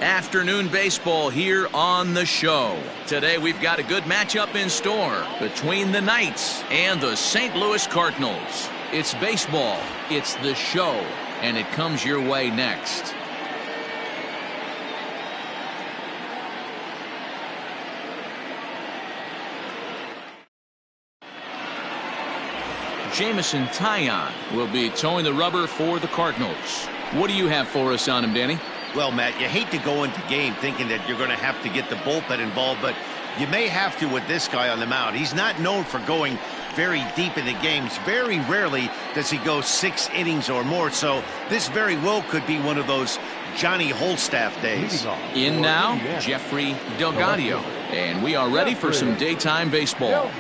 Afternoon baseball here on the show. Today we've got a good matchup in store between the Knights and the St. Louis Cardinals. It's baseball, it's the show, and it comes your way next. Jameson Taillon will be towing the rubber for the Cardinals. What do you have for us on him, Danny? Well, Matt, you hate to go into game thinking that you're going to have to get the bullpen involved, but you may have to with this guy on the mound. He's not known for going very deep in the games. Very rarely does he go 6 innings or more, so this very well could be one of those Johnny Holstaff days. In now, Jeffrey Delgadio, and we are ready for some daytime baseball.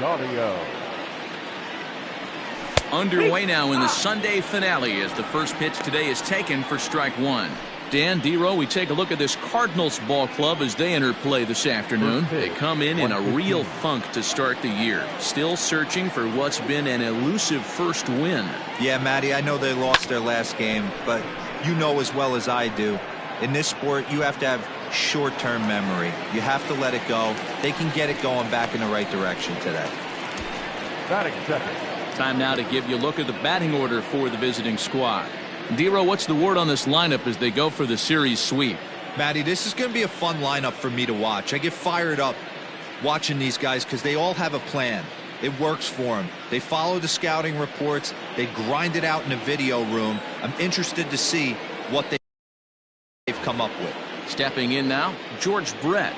Underway now in the Sunday finale as the first pitch today is taken for strike one. Dan, D-Row, we take a look at this Cardinals ball club as they enter play this afternoon. They come in a real funk to start the year. Still searching for what's been an elusive first win. Yeah, Matty, I know they lost their last game, but you know as well as I do, in this sport, you have to have short-term memory. You have to let it go. They can get it going back in the right direction today. Batting second. Time now to give you a look at the batting order for the visiting squad. D-Row, what's the word on this lineup as they go for the series sweep? Matty, this is going to be a fun lineup for me to watch. I get fired up watching these guys because they all have a plan. It works for them. They follow the scouting reports. They grind it out in the video room. I'm interested to see what they've come up with. Stepping in now, George Brett,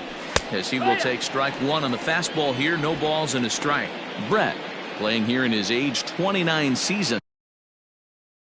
as he will take strike one on the fastball here. No balls and a strike. Brett, playing here in his age 29 season.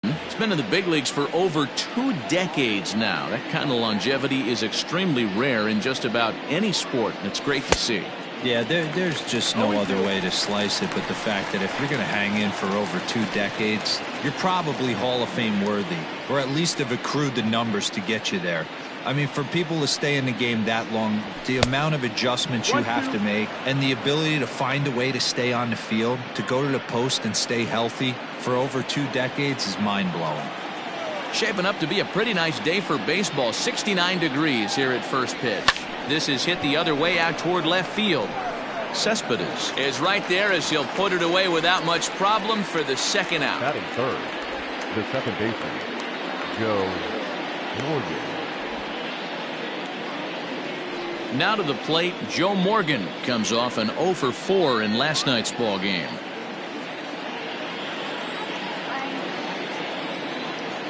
He's been in the big leagues for over 2 decades now. That kind of longevity is extremely rare in just about any sport. It's great to see. Yeah, there's just no other way to slice it but the fact that if you're going to hang in for over 2 decades, you're probably Hall of Fame worthy, or at least have accrued the numbers to get you there. I mean, for people to stay in the game that long, the amount of adjustments you have to make and the ability to find a way to stay on the field, to go to the post and stay healthy for over 2 decades is mind-blowing. Shaping up to be a pretty nice day for baseball. 69 degrees here at first pitch. This is hit the other way out toward left field. Cespedes is right there as he'll put it away without much problem for the second out. Batting third, the second baseman, Joe Morgan. Now to the plate, Joe Morgan comes off an 0 for 4 in last night's ball game.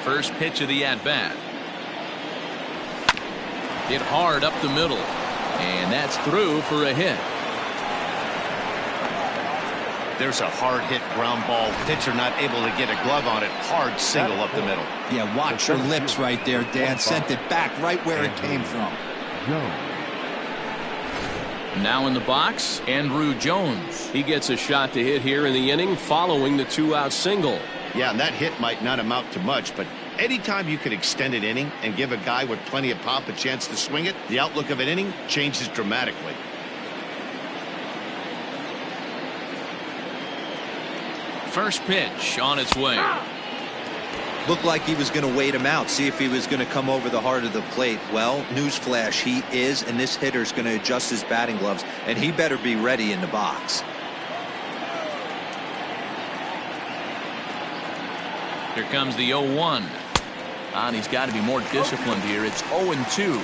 First pitch of the at-bat. Hit hard up the middle, and that's through for a hit. There's a hard hit ground ball. Pitcher not able to get a glove on it. Hard single up the middle. Yeah, watch your lips right there, Dan. Sent it back right where it came from. Now in the box, Andrew Jones. He gets a shot to hit here in the inning following the 2-out single. Yeah, and that hit might not amount to much, but anytime you can extend an inning and give a guy with plenty of pop a chance to swing it, the outlook of an inning changes dramatically. First pitch on its way. Looked like he was going to wait him out, see if he was going to come over the heart of the plate. Well, newsflash, he is, and this hitter's going to adjust his batting gloves, and he better be ready in the box. Here comes the 0-1. And he's got to be more disciplined here. It's 0-2.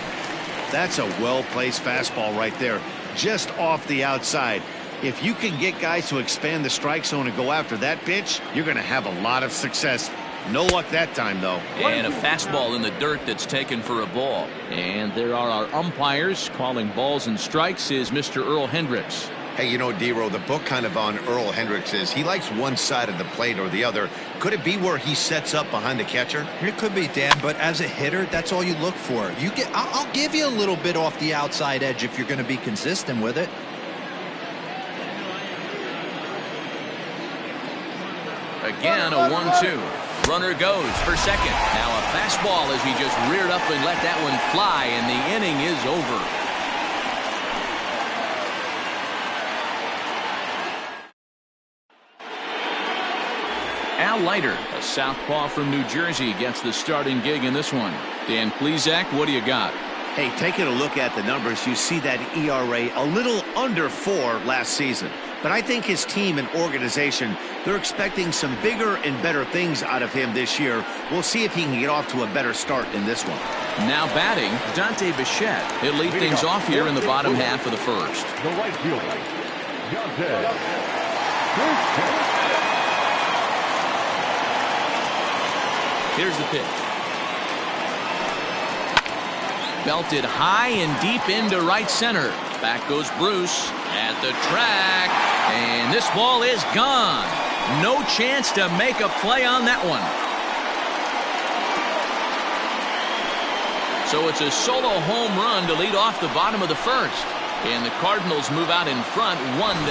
That's a well-placed fastball right there, just off the outside. If you can get guys to expand the strike zone and go after that pitch, you're going to have a lot of success. No luck that time, though. And a fastball in the dirt that's taken for a ball. And there are our umpires calling balls and strikes is Mr. Earl Hendricks. Hey, you know, D-Row, the book kind of on Earl Hendricks is he likes one side of the plate or the other. Could it be where he sets up behind the catcher? It could be, Dan, but as a hitter, that's all you look for. I'll give you a little bit off the outside edge if you're going to be consistent with it. Again, a 1-2. Runner goes for second. Now a fastball as he just reared up and let that one fly, and the inning is over. Leiter, a southpaw from New Jersey, gets the starting gig in this one. Dan Plesac, what do you got? Hey, taking a look at the numbers, you see that ERA a little under 4 last season. But I think his team and organization, they're expecting some bigger and better things out of him this year. We'll see if he can get off to a better start in this one. Now batting, Dante Bichette. He'll lead things off here in the bottom half of the first. The right fielder, Dante. Here's the pitch. Belted high and deep into right center. Back goes Bruce at the track. And this ball is gone. No chance to make a play on that one. So it's a solo home run to lead off the bottom of the first. And the Cardinals move out in front 1-0.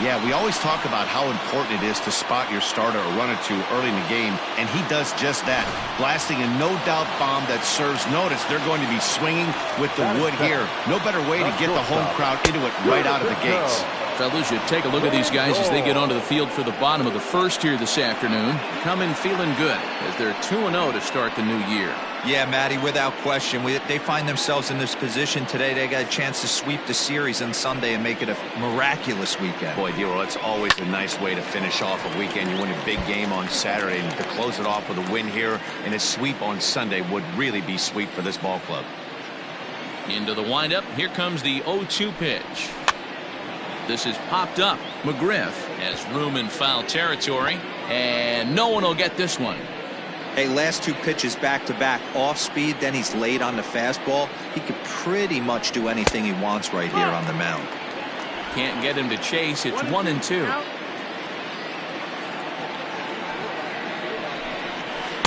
Yeah, we always talk about how important it is to spot your starter a run or two early in the game, and he does just that, blasting a no-doubt bomb that serves notice. They're going to be swinging with the wood here. No better way to get the home crowd into it right out of the gates. Fellas, you take a look at these guys as they get onto the field for the bottom of the first here this afternoon. Coming feeling good as they're 2-0 to start the new year. Yeah, Matty, without question. They find themselves in this position today. They got a chance to sweep the series on Sunday and make it a miraculous weekend. Boy, Dero, it's always a nice way to finish off a weekend. You win a big game on Saturday, and to close it off with a win here and a sweep on Sunday would really be sweet for this ball club. Into the windup. Here comes the 0-2 pitch. This is popped up. McGriff has room in foul territory, and no one will get this one. Hey, last 2 pitches back-to-back off speed, then he's late on the fastball. He could pretty much do anything he wants right here on the mound. Can't get him to chase. It's 1-2.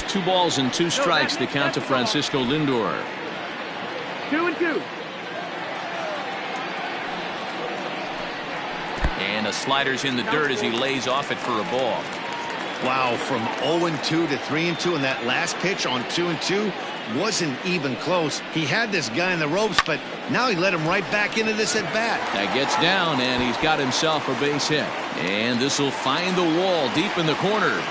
2 balls and 2 strikes. The count to Francisco Lindor. 2-2. And a slider's in the dirt as he lays off it for a ball. Wow, from 0-2 to 3-2, and that last pitch on 2-2 wasn't even close. He had this guy in the ropes, but now he let him right back into this at bat. That gets down, and he's got himself a base hit. And this will find the wall deep in the corner.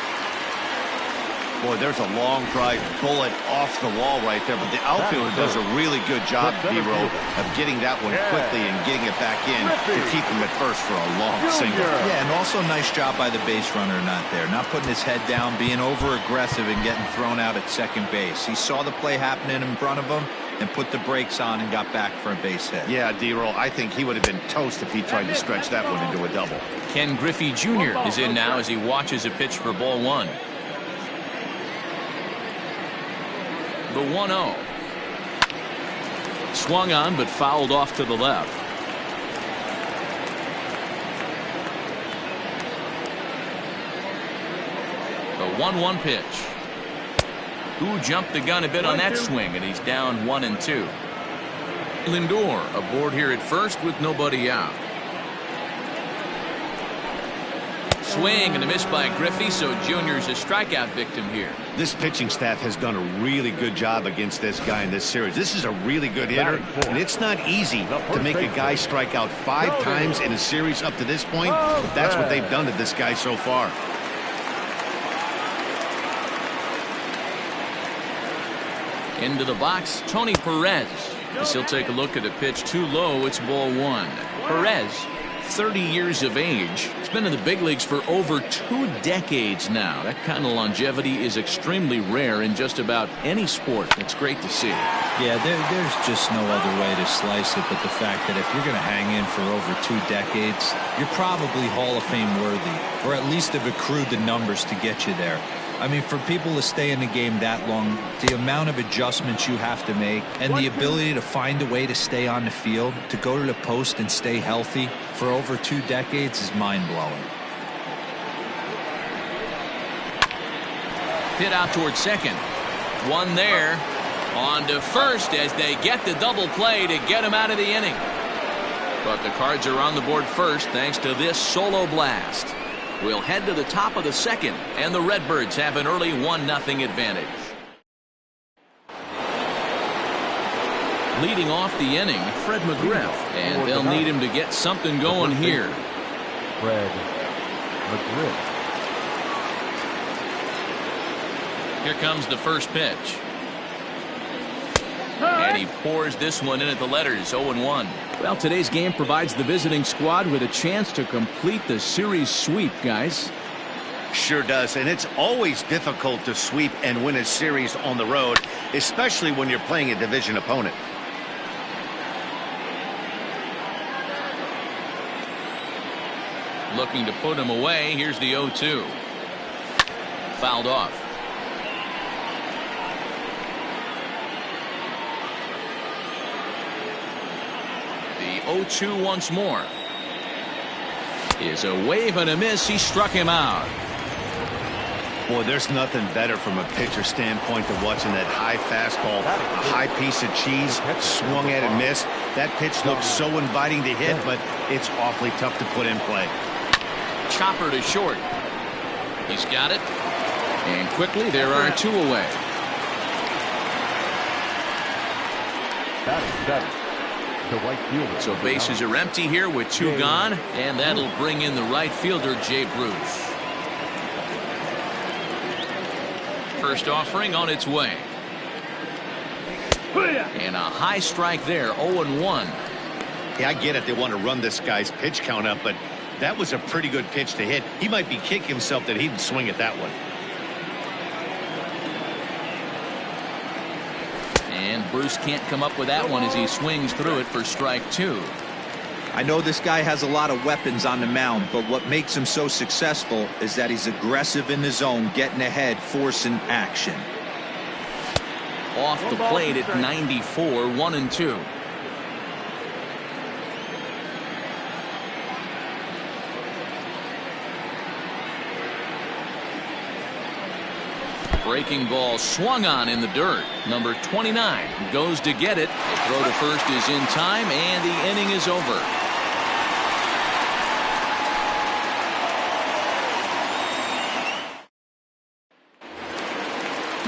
Boy, there's a long drive bullet off the wall right there, but the outfielder does a really good job, Dero, of getting that one quickly and getting it back in to keep him at first for a long single. Yeah, and also nice job by the base runner not there, not putting his head down, being over-aggressive and getting thrown out at second base. He saw the play happening in front of him and put the brakes on and got back for a base hit. Yeah, Dero, I think he would have been toast if he tried to stretch that one into a double. Ken Griffey Jr. is in now as he watches a pitch for ball 1. The 1-0. Swung on but fouled off to the left. The 1-1 pitch. Who jumped the gun a bit on that swing, and he's down 1-2. Lindor aboard here at first with nobody out. Swing and a miss by Griffey, so Junior's a strikeout victim here. This pitching staff has done a really good job against this guy in this series. This is a really good hitter, and it's not easy to make a guy strike out 5 times in a series up to this point, but that's what they've done to this guy so far. Into the box, Tony Perez. As he'll take a look at a pitch too low, it's ball 1. Perez, 30 years of age. He's been in the big leagues for over 2 decades now. That kind of longevity is extremely rare in just about any sport. It's great to see. Yeah, there's just no other way to slice it but the fact that if you're going to hang in for over 2 decades, you're probably Hall of Fame worthy, or at least have accrued the numbers to get you there. I mean, for people to stay in the game that long, the amount of adjustments you have to make and the ability to find a way to stay on the field, to go to the post and stay healthy for over 2 decades is mind-blowing. Hit out towards second. One there. On to first as they get the double play to get him out of the inning. But the Cards are on the board first thanks to this solo blast. We'll head to the top of the second, and the Redbirds have an early 1-0 advantage. Leading off the inning, Fred McGriff, and they'll need him to get something going here. Fred McGriff. Here comes the first pitch. And he pours this one in at the letters. 0-1. Well, today's game provides the visiting squad with a chance to complete the series sweep, guys. Sure does, and it's always difficult to sweep and win a series on the road, especially when you're playing a division opponent. Looking to put him away. Here's the 0-2. Fouled off. The 0-2 once more. Is a wave and a miss. He struck him out. Boy, there's nothing better from a pitcher standpoint than watching that high fastball, a high piece of cheese, swung at and missed. That pitch looks so inviting to hit, but it's awfully tough to put in play. Chopper to short. He's got it. And quickly there are 2 away. Batting seven, the right fielder. So bases are empty here with 2 gone, and that'll bring in the right fielder, Jay Bruce. First offering on its way. And a high strike there. 0-1. Yeah, I get it. They want to run this guy's pitch count up, but that was a pretty good pitch to hit. He might be kicking himself that he didn't swing at that one. And Bruce can't come up with that one as he swings through it for strike 2. I know this guy has a lot of weapons on the mound, but what makes him so successful is that he's aggressive in the zone, getting ahead, forcing action. Off the plate at 94, 1-2. Breaking ball swung on in the dirt. Number 29 goes to get it. The throw to first is in time, and the inning is over.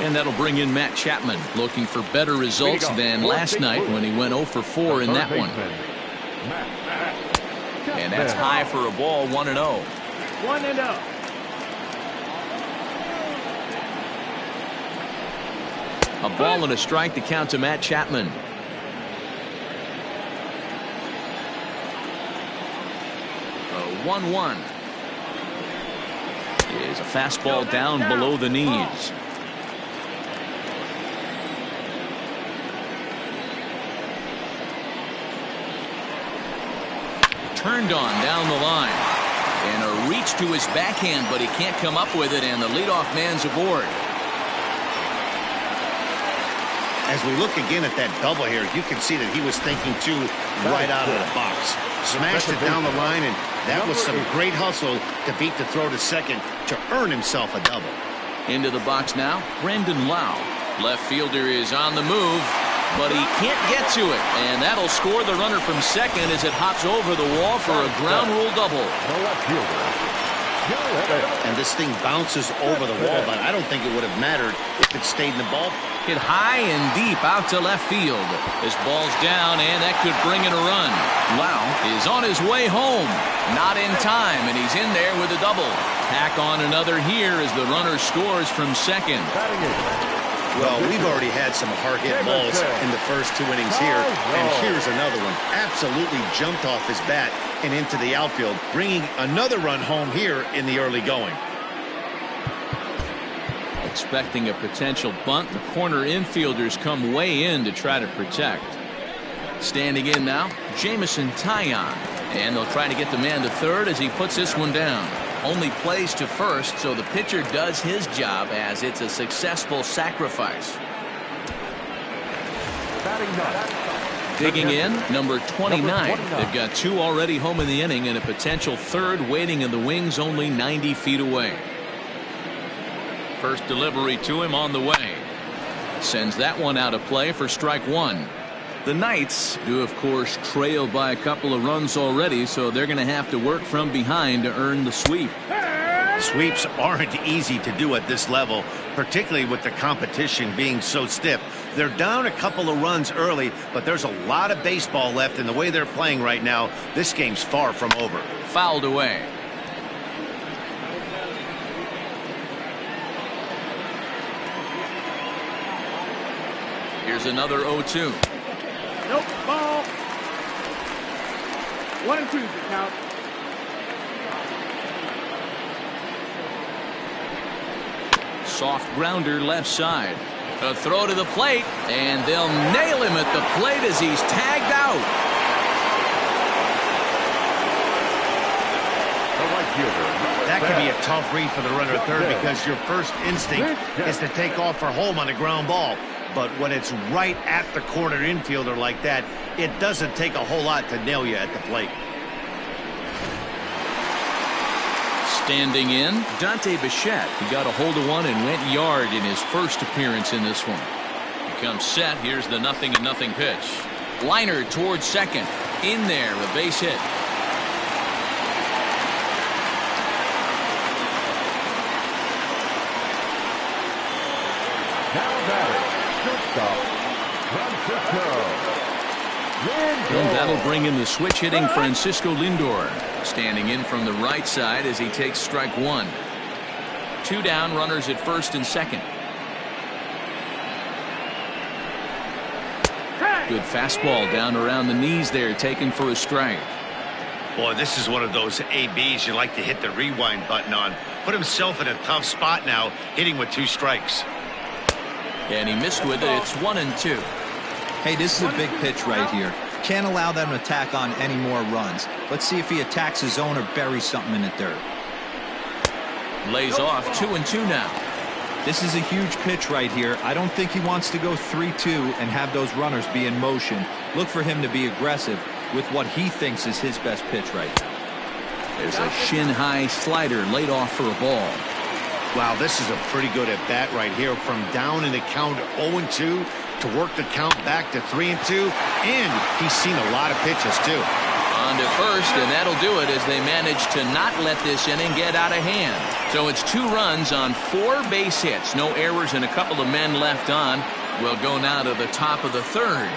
And that'll bring in Matt Chapman, looking for better results than last night when he went 0 for 4 in that one. And that's high for a ball. 1-0. 1-0. A ball and a strike to count to Matt Chapman. 1-1. Is a fastball down below the knees. Turned on down the line. And a reach to his backhand, but he can't come up with it, and the leadoff man's aboard. As we look again at that double here, you can see that he was thinking too right out of the box. Smashed it down the line, and that was some great hustle to beat the throw to second to earn himself a double. Into the box now, Brendan Lau. Left fielder is on the move, but he can't get to it, and that'll score the runner from second as it hops over the wall for a ground rule double. And this thing bounces over the wall, but I don't think it would have mattered if it stayed in the ball. Hit high and deep out to left field. This ball's down, and that could bring in a run. Lau is on his way home. Not in time, and he's in there with a double. Tack on another here as the runner scores from second. Well, we've already had some hard-hit balls in the first 2 innings here, and here's another one. Absolutely jumped off his bat and into the outfield, bringing another run home here in the early going. Expecting a potential bunt, the corner infielders come way in to try to protect. Standing in now, Jameson Taillon, and they'll try to get the man to third as he puts this one down. Only plays to first, so the pitcher does his job as it's a successful sacrifice. Digging in, number 29. They've got 2 already home in the inning and a potential third waiting in the wings only 90 feet away. First delivery to him on the way. Sends that one out of play for strike 1. The Knights do, of course, trail by a couple of runs already, so they're going to have to work from behind to earn the sweep. Sweeps aren't easy to do at this level, particularly with the competition being so stiff. They're down a couple of runs early, but there's a lot of baseball left in the way they're playing right now. This game's far from over. Fouled away. Here's another 0-2. Nope, ball. 1-2 is the count. Soft grounder left side. A throw to the plate, and they'll nail him at the plate as he's tagged out. That could be a tough read for the runner at third because your first instinct is to take off for home on a ground ball. But when it's right at the corner infielder like that, it doesn't take a whole lot to nail you at the plate. Standing in, Dante Bichette. He got a hold of one and went yard in his first appearance in this one. He comes set. Here's the 0-0 pitch. Liner towards second. In there, a base hit. Now batting, shortstop, Francisco. And that'll bring in the switch hitting Francisco Lindor. Standing in from the right side as he takes strike one. 2 down, runners at first and second. Good fastball down around the knees there, taken for a strike. Boy, this is one of those ABs you like to hit the rewind button on. Put himself in a tough spot now, hitting with 2 strikes. And he missed with it. It's 1-2. Hey, this is a big pitch right here. Can't allow them to attack on any more runs. Let's see if he attacks his zone or buries something in the dirt. Lays off 2-2 now. This is a huge pitch right here. I don't think he wants to go 3-2 and have those runners be in motion. Look for him to be aggressive with what he thinks is his best pitch right now. There's a shin-high slider laid off for a ball. Wow, this is a pretty good at bat right here. From down in the count 0-2 to work the count back to 3-2, and he's seen a lot of pitches too. On to first, and that'll do it as they manage to not let this inning get out of hand. So it's 2 runs on 4 base hits. No errors and a couple of men left on. We'll go now to the top of the third.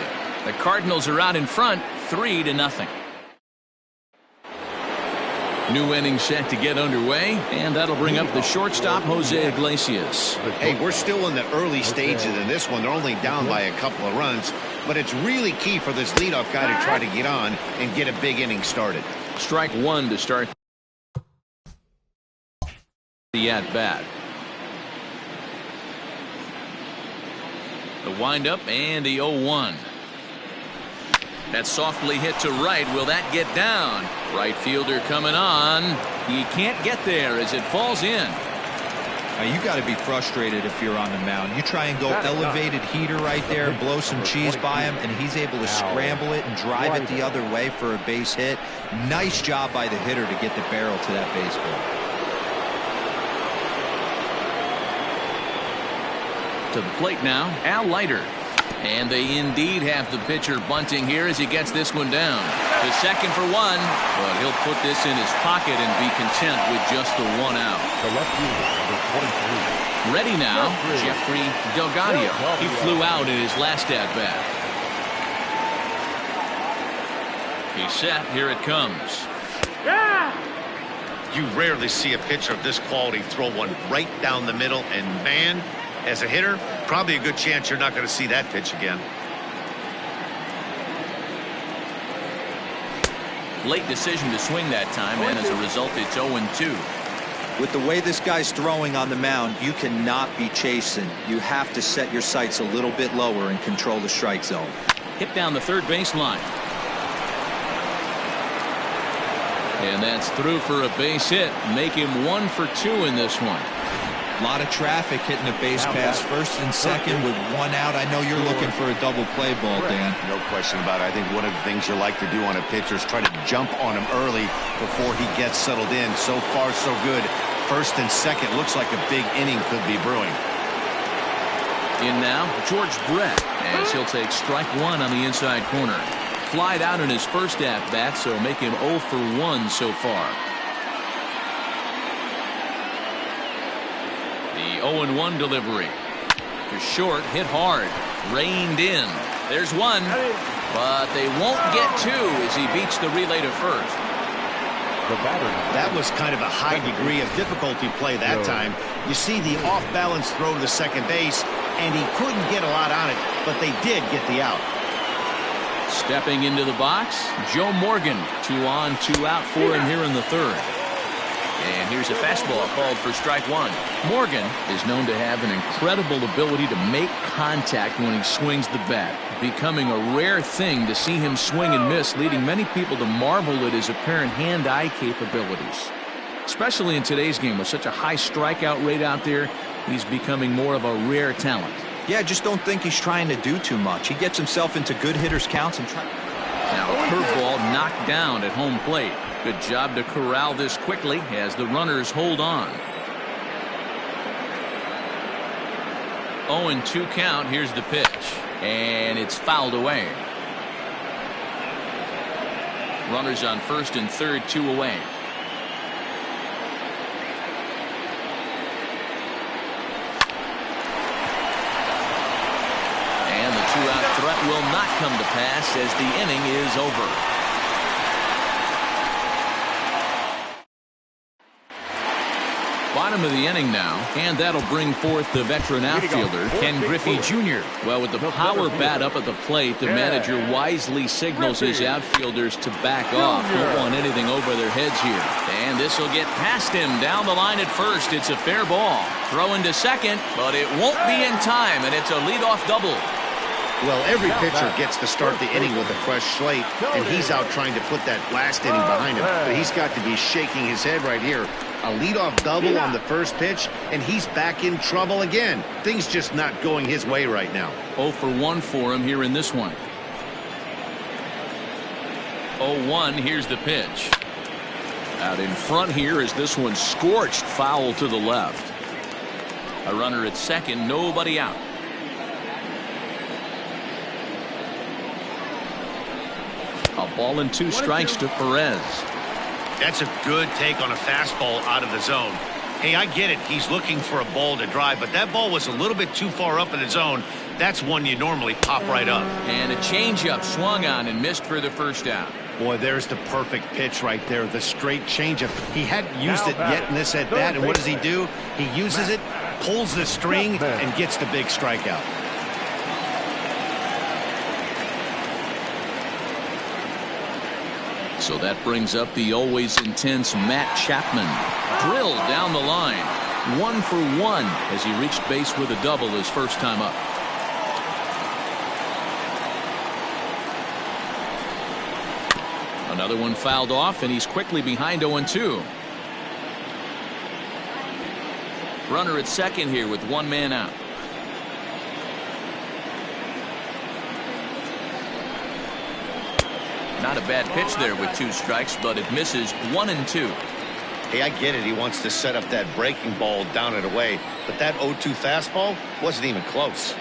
The Cardinals are out in front, 3-0. New inning set to get underway, and that'll bring up the shortstop, Jose Iglesias. Hey, we're still in the early stages of this one. They're only down by a couple of runs, but it's really key for this leadoff guy to try to get on and get a big inning started. Strike one to start the at-bat. The windup and the 0-1. That's softly hit to right. Will that get down? Right fielder coming on. He can't get there as it falls in. You got to be frustrated if you're on the mound. You try and go elevated heater right there, blow some cheese by him, and he's able to scramble it and drive it the other way for a base hit. Nice job by the hitter to get the barrel to that baseball. To the plate now, Leiter. And they indeed have the pitcher bunting here as he gets this one down. The second for one, but he'll put this in his pocket and be content with just the 1 out. The left fielder, number 23. Ready now, Jeffrey Delgadio. He flew out in his last at-bat. He's set. Here it comes. You rarely see a pitcher of this quality throw one right down the middle, and man, as a hitter, probably a good chance you're not going to see that pitch again. Late decision to swing that time, and as a result, it's 0-2. With the way this guy's throwing on the mound, you cannot be chasing. You have to set your sights a little bit lower and control the strike zone. Hit down the third baseline. And that's through for a base hit. Make him 1 for 2 in this one. A lot of traffic hitting the base pass first and second with 1 out. I know you're looking for a double play ball, Dan. No question about it. I think one of the things you like to do on a pitcher is try to jump on him early before he gets settled in. So far, so good. First and second looks like a big inning could be brewing. In now, George Brett, as he'll take strike one on the inside corner. Flied out in his first at-bat, so make him 0 for 1 so far. The 0-1 delivery. To short, hit hard. Reined in. There's one, but they won't get two as he beats the relay to first. That was kind of a high degree of difficulty play that time. You see the off-balance throw to the second base, and he couldn't get a lot on it, but they did get the out. Stepping into the box, Joe Morgan. 2 on, 2 out for him here in the third. And here's a fastball called for strike 1. Morgan is known to have an incredible ability to make contact when he swings the bat, becoming a rare thing to see him swing and miss, leading many people to marvel at his apparent hand-eye capabilities. Especially in today's game with such a high strikeout rate out there, he's becoming more of a rare talent. Yeah, I just don't think he's trying to do too much. He gets himself into good hitters' counts and try. Now a curveball knocked down at home plate. Good job to corral this quickly as the runners hold on. 0-2 count. Here's the pitch. And it's fouled away. Runners on first and third, 2 away. And the 2-out threat will not come to pass as the inning is over. Bottom of the inning now, and that'll bring forth the veteran outfielder, Ken Griffey Jr. Well, with the power bat up at the plate, the manager wisely signals his outfielders to back off. Don't want anything over their heads here. And this will get past him down the line at first. It's a fair ball. Throw into second, but it won't be in time, and it's a leadoff double. Well, every pitcher gets to start the inning with a fresh slate, and he's out trying to put that last inning behind him. But he's got to be shaking his head right here. A leadoff double on the first pitch, and he's back in trouble again. Things just not going his way right now. 0 for 1 for him here in this one. 0-1, here's the pitch. Out in front here is this one scorched foul to the left. A runner at second, nobody out. A ball and 2 strikes to Perez. That's a good take on a fastball out of the zone. Hey, I get it. He's looking for a ball to drive, but that ball was a little bit too far up in the zone. That's one you normally pop right up. And a changeup swung on and missed for the first out. Boy, there's the perfect pitch right there. The straight changeup. He hadn't used it yet in this at bat, and what does he do? He uses it, pulls the string, and gets the big strikeout. So that brings up the always intense Matt Chapman. Drilled down the line. 1 for 1 as he reached base with a double his first time up. Another one fouled off, and he's quickly behind 0-2. Runner at second here with 1 man out. Not a bad pitch there with 2 strikes, but it misses. 1-2. Hey, I get it. He wants to set up that breaking ball down and away, but that 0-2 fastball wasn't even close.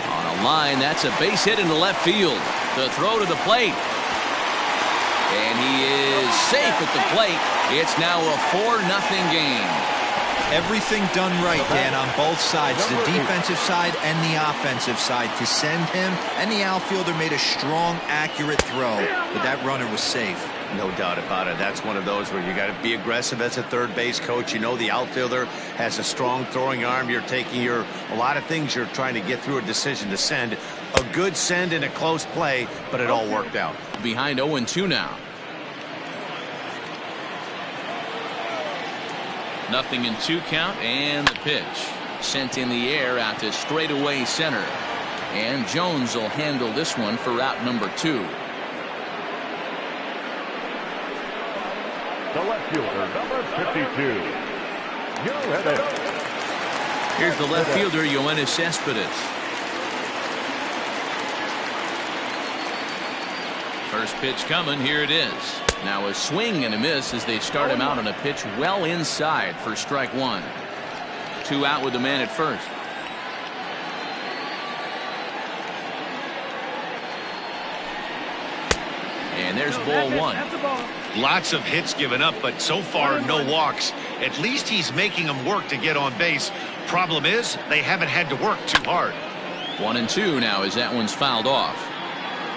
On a line, that's a base hit into left field. The throw to the plate. And he is safe at the plate. It's now a 4-0 game. Everything done right, Dan, on both sides, the defensive side and the offensive side, to send him, and the outfielder made a strong, accurate throw, but that runner was safe. No doubt about it. That's one of those where you got to be aggressive as a third base coach. You know the outfielder has a strong throwing arm. You're taking a lot of things you're trying to get through a decision to send. A good send and a close play, but it all worked out. Behind 0-2 now. 0-2 count, and the pitch sent in the air out to straightaway center, and Jones will handle this one for out number 2. The left fielder, number 52. Here's the left fielder, Yoenis Cespedes. First pitch coming, here it is. Now a swing and a miss as they start him out on a pitch well inside for strike 1. 2 out with the man at first. And there's ball 1. Lots of hits given up, but so far no walks. At least he's making them work to get on base. Problem is, they haven't had to work too hard. 1-2 now as that one's fouled off.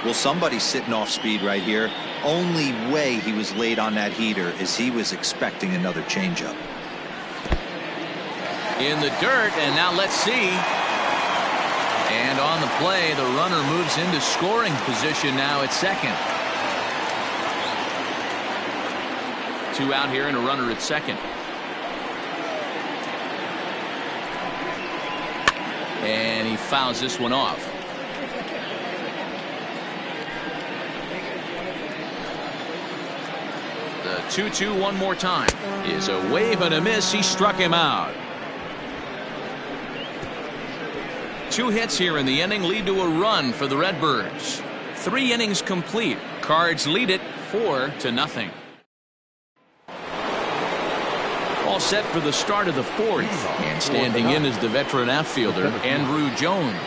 Well, somebody's sitting off speed right here. Only way he was late on that heater is he was expecting another changeup. in the dirt, and now let's see. And on the play, the runner moves into scoring position now at second. 2 out here and a runner at second. And he fouls this one off. The 2-2 one more time is a wave and a miss. He struck him out. 2 hits here in the inning lead to a run for the Redbirds. 3 innings complete. Cards lead it 4-0. All set for the start of the 4th, and standing in is the veteran outfielder Andrew Jones.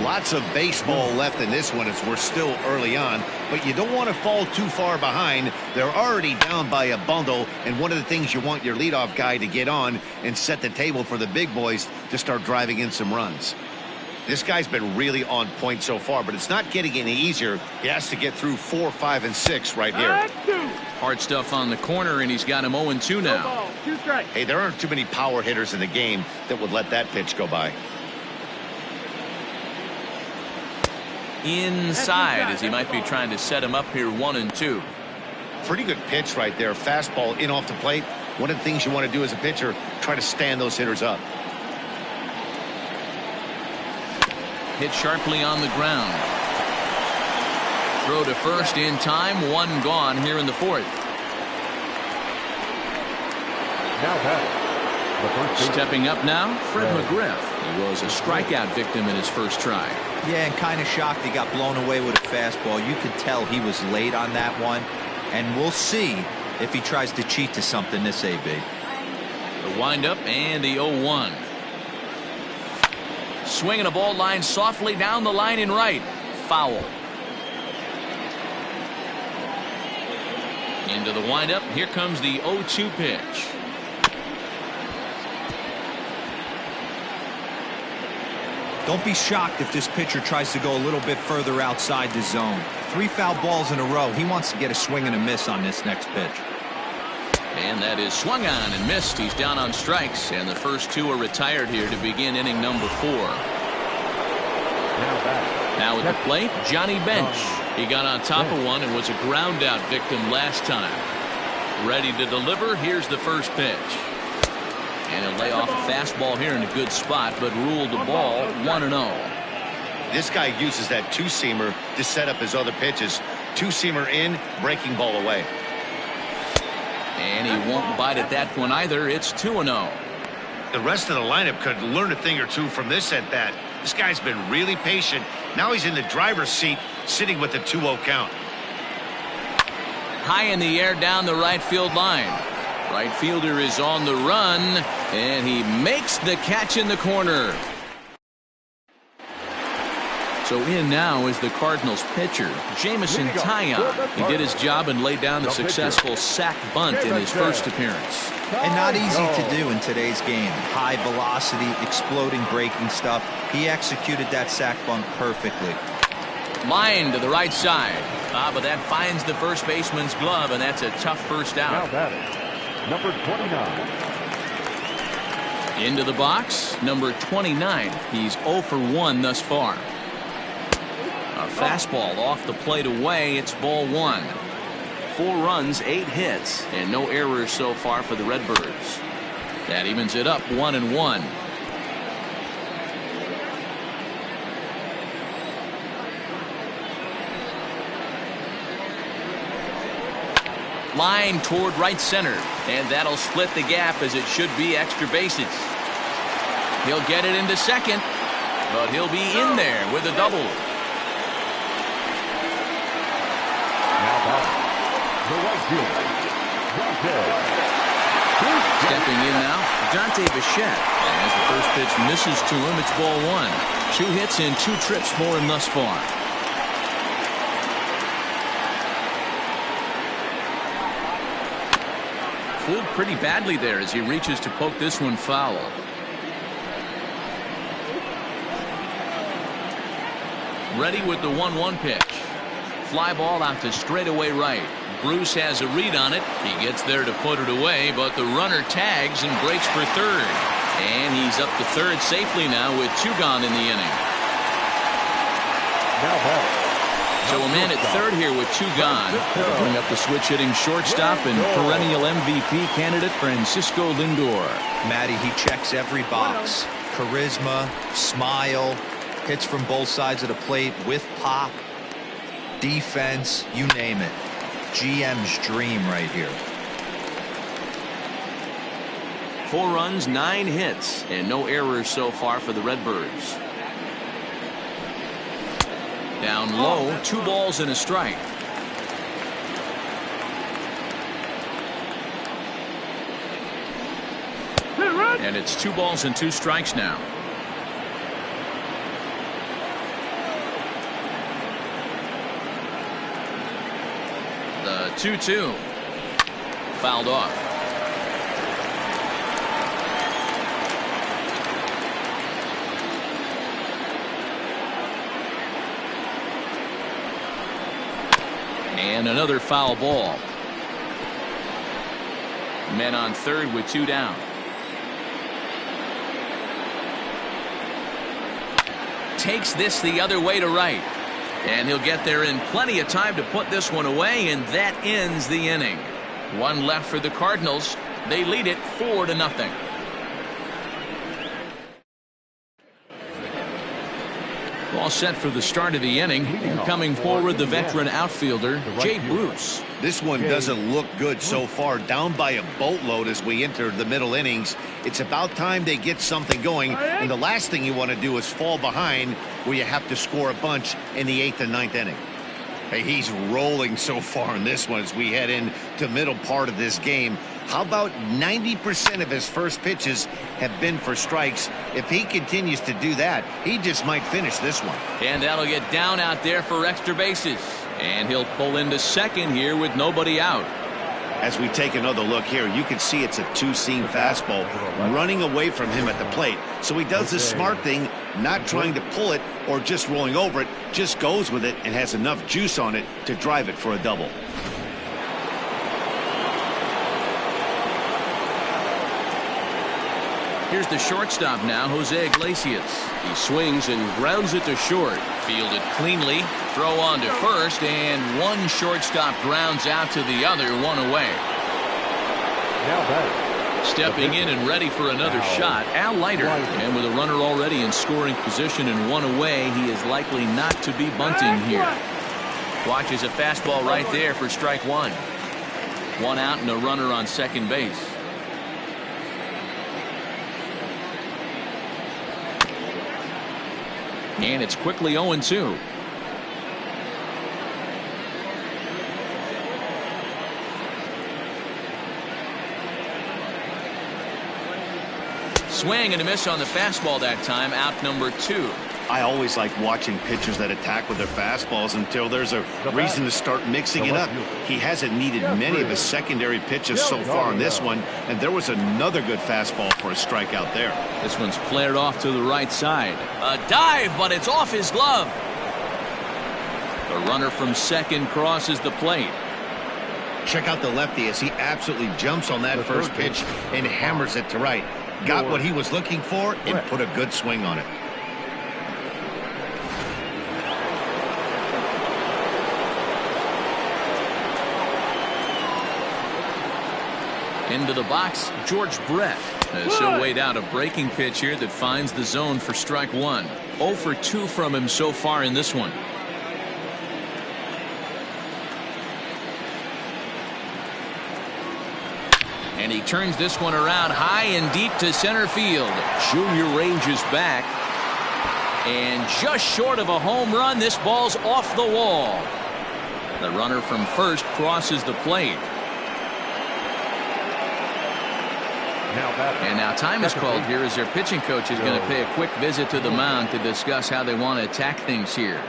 Lots of baseball left in this one as we're still early on, but you don't want to fall too far behind. They're already down by a bundle, and one of the things you want your leadoff guy to get on and set the table for the big boys to start driving in some runs. This guy's been really on point so far, but it's not getting any easier. He has to get through 4, 5, and 6 right here. Hard stuff on the corner, and he's got him 0-2 now. Hey, there aren't too many power hitters in the game that would let that pitch go by. Inside, as he might be trying to set him up here 1-2. Pretty good pitch right there. Fastball in off the plate. One of the things you want to do as a pitcher, try to stand those hitters up. Hit sharply on the ground. Throw to first in time. 1 gone here in the 4th. Now batting, the first baseman. Stepping up now, Fred McGriff. He was a strikeout victim in his first try. Yeah, and kind of shocked he got blown away with a fastball. You could tell he was late on that one, and we'll see if he tries to cheat to something this AB. The windup and the 0-1. Swinging a ball line softly down the line in right. Foul. Into the windup. Here comes the 0-2 pitch. Don't be shocked if this pitcher tries to go a little bit further outside the zone. 3 foul balls in a row. He wants to get a swing and a miss on this next pitch. And that is swung on and missed. He's down on strikes, and the first 2 are retired here to begin inning number 4. Now at the plate, Johnny Bench. He got on top of one and was a ground out victim last time. Ready to deliver. Here's the first pitch. And he'll lay off a fastball here in a good spot, but ruled the ball 1-0. This guy uses that 2-seamer to set up his other pitches. 2-seamer in, breaking ball away. And he won't bite at that one either. It's 2-0. The rest of the lineup could learn a thing or two from this at bat. This guy's been really patient. Now he's in the driver's seat, sitting with the 2-0 count. High in the air down the right field line. Right fielder is on the run, and he makes the catch in the corner. So in now is the Cardinals pitcher, Jameson Taillon. He did his job and laid down a successful sac bunt in his first appearance. And not easy to do in today's game. High velocity, exploding breaking stuff. He executed that sac bunt perfectly. Line to the right side. But that finds the first baseman's glove, and that's a tough first out. Now batting, number 29. Into the box, number 29. He's 0 for 1 thus far. A fastball off the plate away. It's ball 1. 4 runs, 8 hits, and no errors so far for the Redbirds. That evens it up 1-1. Line toward right center, and that'll split the gap as it should be extra bases. He'll get it into second, but he'll be in there with a double. The right fielder, Stepping in now, Dante Bichette. As the first pitch misses to him, it's ball 1. 2 hits and 2 trips for him thus far. Fooled pretty badly there as he reaches to poke this one foul. Ready with the 1-1 pitch. Fly ball out to straightaway right. Bruce has a read on it. He gets there to put it away, but the runner tags and breaks for third. And he's up to third safely now with 2 gone in the inning. Now batting. So a man at third here with 2 gone. That'll bring up the switch hitting shortstop and perennial MVP candidate Francisco Lindor. Matty, he checks every box. Charisma, smile, hits from both sides of the plate with pop, defense, you name it. GM's dream right here. 4 runs, 9 hits, and no errors so far for the Redbirds. Down low, 2 balls and a strike. And it's 2 balls and 2 strikes now. The 2-2. Fouled off. And another foul ball. Men on third with 2 down. Takes this the other way to right. And he'll get there in plenty of time to put this one away, and that ends the inning. 1 left for the Cardinals. They lead it 4-0. All set for the start of the inning. Coming forward, the veteran outfielder, Jay Bruce. This one doesn't look good so far. Down by a boatload as we enter the middle innings. It's about time they get something going. And the last thing you want to do is fall behind where you have to score a bunch in the 8th and 9th inning. Hey, he's rolling so far in this one as we head into middle part of this game. How about 90% of his first pitches have been for strikes? If he continues to do that, he just might finish this one. And that'll get down out there for extra bases. And he'll pull into second here with nobody out. As we take another look here, you can see it's a 2-seam fastball running away from him at the plate. So he does the smart thing, not trying to pull it or just rolling over it, just goes with it and has enough juice on it to drive it for a double. Here's the shortstop now, Jose Iglesias. He swings and grounds it to short. Fielded cleanly. Throw on to first, and one shortstop grounds out to the other, 1 away. Now batting. Stepping in and ready for another shot, Leiter. And with a runner already in scoring position and 1 away, he is likely not to be bunting here. Watches a fastball right there for strike 1. 1 out and a runner on second base. And it's quickly 0-2. Swing and a miss on the fastball that time. Out number 2. I always like watching pitchers that attack with their fastballs until there's a reason to start mixing it up. He hasn't needed many of his secondary pitches so far in this one, and there was another good fastball for a strikeout there. This one's flared off to the right side. A dive, but it's off his glove. The runner from second crosses the plate. Check out the lefty as he absolutely jumps on that first pitch and hammers it to right. Got what he was looking for and put a good swing on it. Into the box, George Brett. As he'll wait out a breaking pitch here that finds the zone for strike 1. 0 for 2 from him so far in this one. And he turns this one around high and deep to center field. Junior ranges back. And just short of a home run, this ball's off the wall. The runner from first crosses the plate. And now time is called here as their pitching coach is going to pay a quick visit to the mound to discuss how they want to attack things here.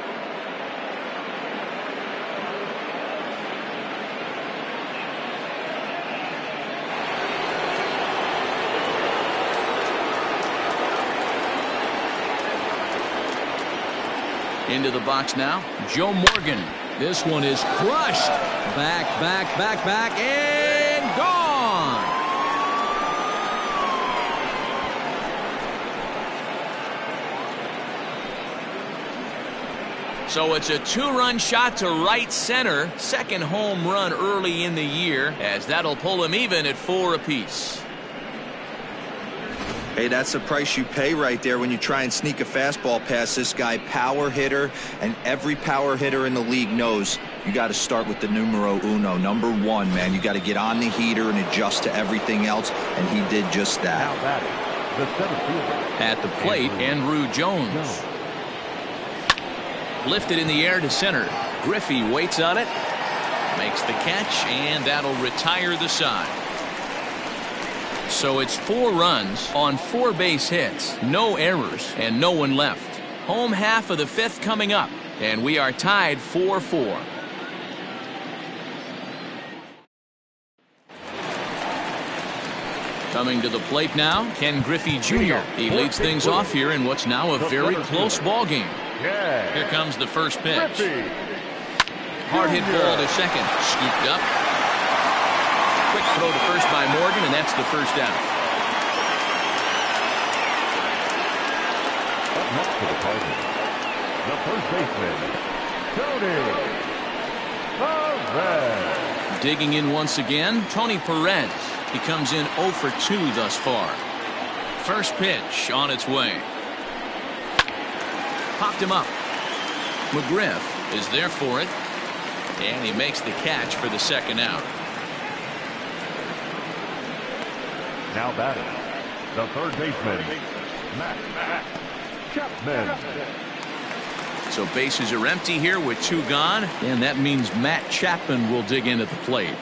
Into the box now, Joe Morgan. This one is crushed. Back, and gone. So it's a 2-run shot to right center. Second home run early in the year, as that'll pull him even at 4 apiece. Hey, that's the price you pay right there when you try and sneak a fastball past this guy. Power hitter, and every power hitter in the league knows you got to start with the numero uno, number 1, man. You got to get on the heater and adjust to everything else, and he did just that. Now batting, the center fielder. At the plate, Andrew Jones. Lifted in the air to center. Griffey waits on it, makes the catch, and that'll retire the side. So it's 4 runs on 4 base hits, no errors, and no one left. Home half of the 5th coming up, and we are tied 4-4. Coming to the plate now, Ken Griffey Jr. He leads things off here in what's now a very close ball game. Here comes the first pitch. Hard hit ball to second. Scooped up. Quick throw to first by Morgan, and that's the first out. Up next to the Cardinals, the first baseman, Tony Perez. Digging in once again, Tony Perez. He comes in 0 for 2 thus far. First pitch on its way. Popped him up. McGriff is there for it, and he makes the catch for the second out. Now batting, the third baseman, Matt Chapman. So bases are empty here with 2 gone, and that means Matt Chapman will dig in at the plate.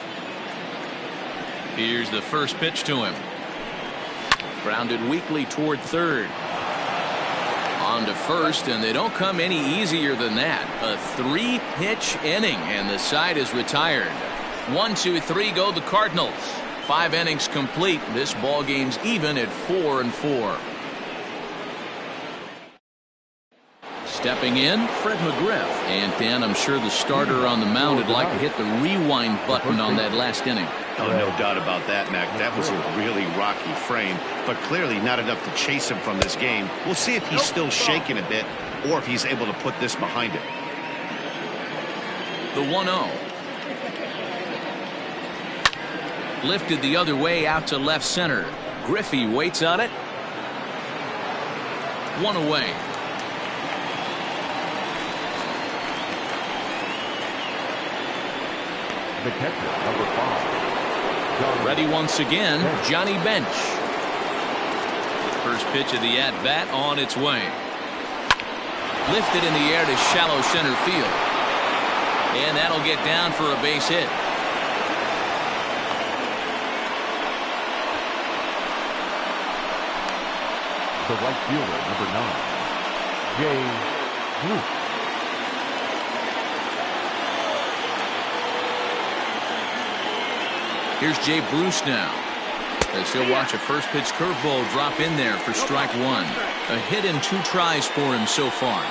Here's the first pitch to him. Grounded weakly toward third. On to first, and they don't come any easier than that. A 3-pitch inning, and the side is retired. 1, 2, 3 go the Cardinals. 5 innings complete. This ball game's even at 4-4. Stepping in, Fred McGriff. And Dan, I'm sure the starter on the mound would like to hit the rewind button on that last inning. Oh, no doubt about that, Mac. That was a really rocky frame, but clearly not enough to chase him from this game. We'll see if he's still shaking a bit or if he's able to put this behind him. The 1-0. Lifted the other way out to left center. Griffey waits on it. 1 away. The catcher, number 5. Ready once again, Johnny Bench. First pitch of the at-bat on its way. Lifted in the air to shallow center field. And that'll get down for a base hit. The right fielder, number 9, Jay Bruce. Here's Jay Bruce now, as he'll watch a first pitch curveball drop in there for strike 1. A hit in 2 tries for him so far.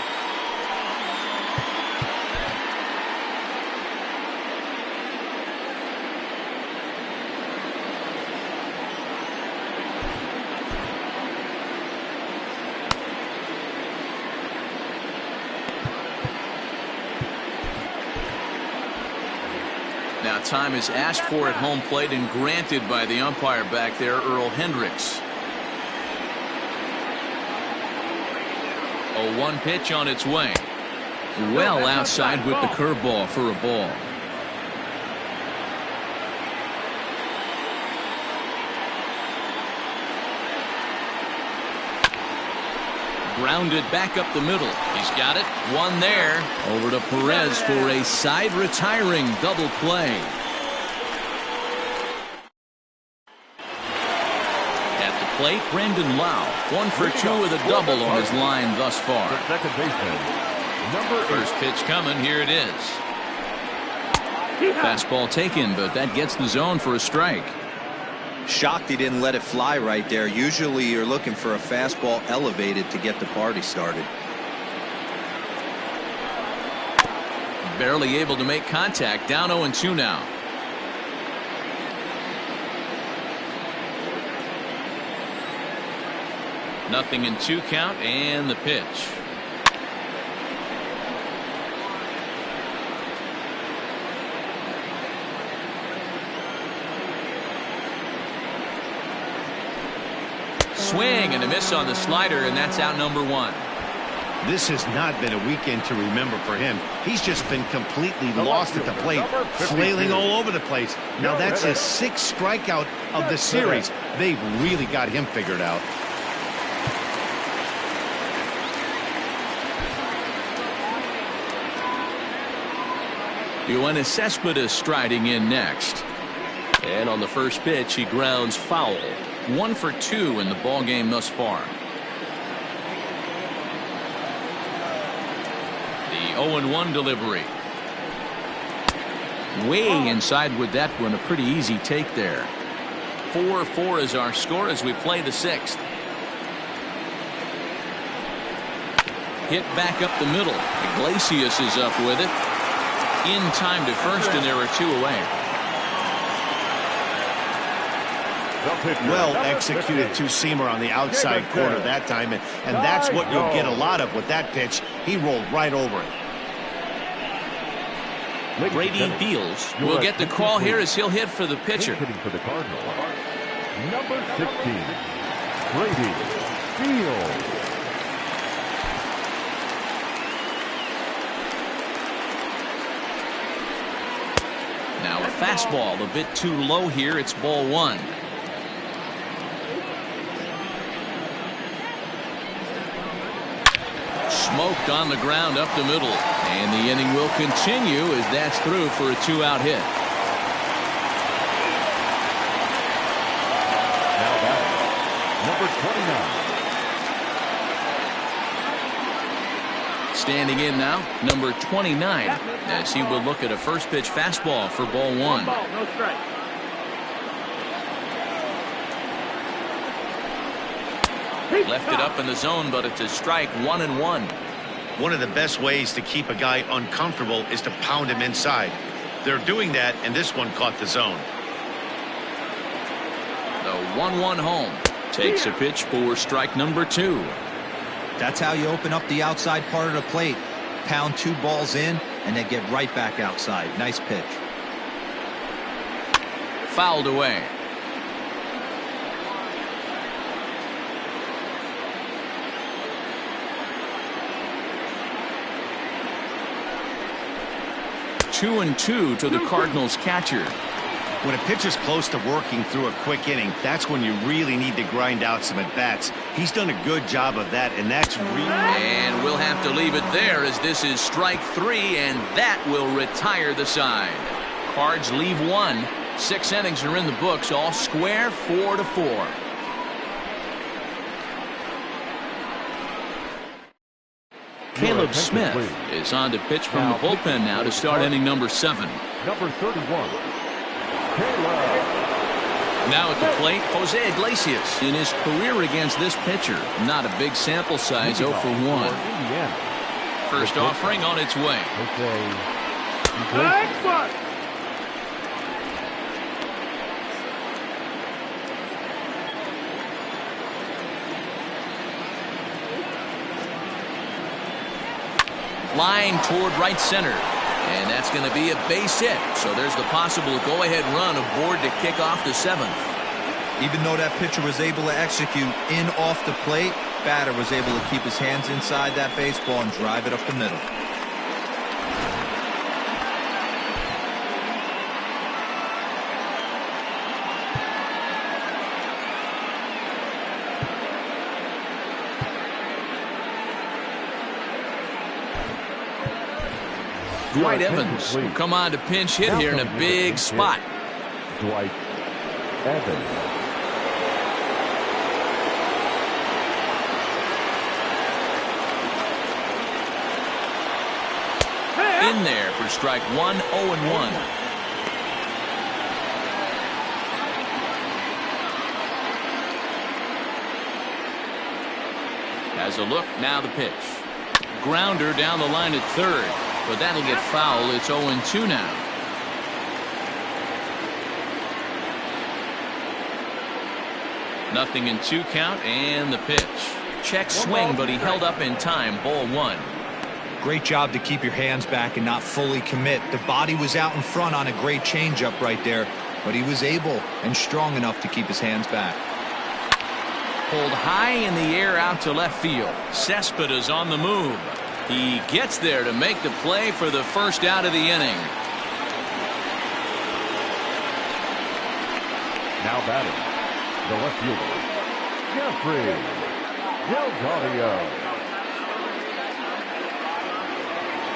Now time is asked for at home plate and granted by the umpire back there, Earl Hendricks. A 1 pitch on its way. Well outside with the curveball for a ball. Grounded back up the middle. He's got it. 1 there. Over to Perez for a side retiring double play. At the plate, Brandon Lau. 1 for 2 with a double on his line thus far. The second baseman, number 8. First pitch coming. Here it is. Fastball taken, but that gets the zone for a strike. Shocked he didn't let it fly right there. Usually you're looking for a fastball elevated to get the party started. Barely able to make contact. Down 0-2 now. Nothing in 2 count, and the pitch. swing and a miss on the slider, and that's out number 1. This has not been a weekend to remember for him. He's just been completely lost at the plate, flailing all over the place. Now that's his 6th strikeout of the series. They've really got him figured out. Yoenis Cespedes striding in next. And on the first pitch, he grounds foul. 1 for 2 in the ball game thus far. The 0-1 delivery. Way inside with that one. A pretty easy take there. 4-4 is our score as we play the 6th. Hit back up the middle. Iglesias is up with it. In time to first, and there are 2 away. Well executed two-seamer on the outside corner that time, and that's what you'll get a lot of with that pitch. He rolled right over it. Brady Beals will get the call here as he'll hit for the pitcher. Hitting for the Cardinals, number 16, Brady Beals. Now a fastball a bit too low here. It's ball 1. Smoked on the ground up the middle, and the inning will continue as that's through for a 2-out hit. Now batting, number 29. Standing in now, number 29, as he will look at a first pitch fastball for ball 1. Ball, no strike. Left it up in the zone, but it's a strike. 1-1. One of the best ways to keep a guy uncomfortable is to pound him inside. They're doing that, and this one caught the zone. The 1-1 home. Takes a pitch for strike number 2. That's how you open up the outside part of the plate. Pound 2 balls in and then get right back outside. Nice pitch. Fouled away. Two and 2 to the Cardinals catcher. When a pitcher's close to working through a quick inning, that's when you really need to grind out some at-bats. He's done a good job of that, and that's really... And we'll have to leave it there as this is strike 3, and that will retire the side. Cards leave 1. 6 innings are in the books, all square, 4-4. Caleb Smith is on to pitch from the bullpen now to start inning number 7. Number 31. Now at the plate, Jose Iglesias in his career against this pitcher. Not a big sample size, 0 for 1. First offering on its way. Line toward right center. And that's going to be a base hit. So there's the possible go-ahead run aboard to kick off the 7th. Even though that pitcher was able to execute in off the plate, batter was able to keep his hands inside that baseball and drive it up the middle. Dwight Evans will come on to pinch hit here in a big spot. Dwight Evans. In there for strike 1, 0-1. Has a look, now the pitch. Grounder down the line at third. But that'll get foul. It's 0-2 now. Nothing in 2 count, and the pitch. Check swing, but he held up in time. Ball 1. Great job to keep your hands back and not fully commit. The body was out in front on a great changeup right there, but he was able and strong enough to keep his hands back. Pulled high in the air out to left field. Cespedes on the move. He gets there to make the play for the first out of the inning. Now batting, the left fielder, Jeffrey Delgado.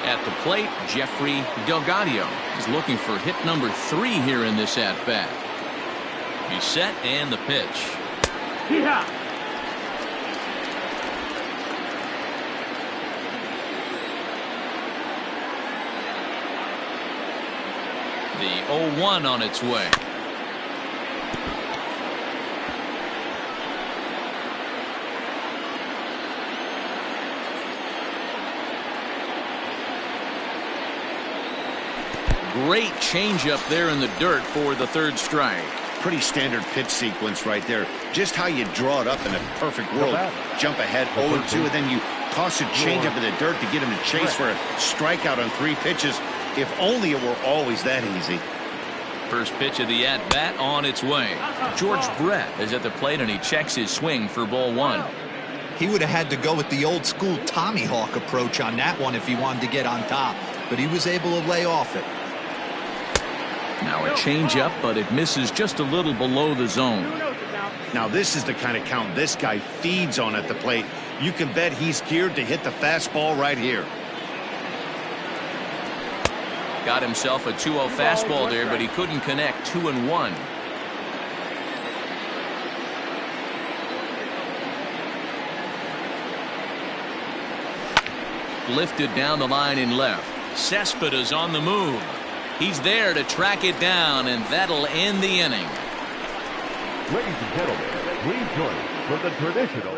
At the plate, Jeffrey Delgado is looking for hit number 3 here in this at-bat. He's set and the pitch. Yeah. The 0-1 on its way. Great changeup there in the dirt for the 3rd strike. Pretty standard pitch sequence right there. Just how you draw it up in a perfect world. Jump ahead 0-2, and then you toss a changeup in the dirt to get him to chase for a strikeout on 3 pitches. If only it were always that easy. First pitch of the at-bat on its way. George Brett is at the plate, and he checks his swing for ball 1. He would have had to go with the old school Tommy Hawk approach on that one if he wanted to get on top, but he was able to lay off it. Now a changeup, but it misses just a little below the zone. Now this is the kind of count this guy feeds on at the plate. You can bet he's geared to hit the fastball right here. Got himself a 2-0 fastball there, but he couldn't connect. 2-1. Lifted down the line in left. Cespedes on the move. He's there to track it down, and that'll end the inning. Ladies and gentlemen, please join us for the traditional.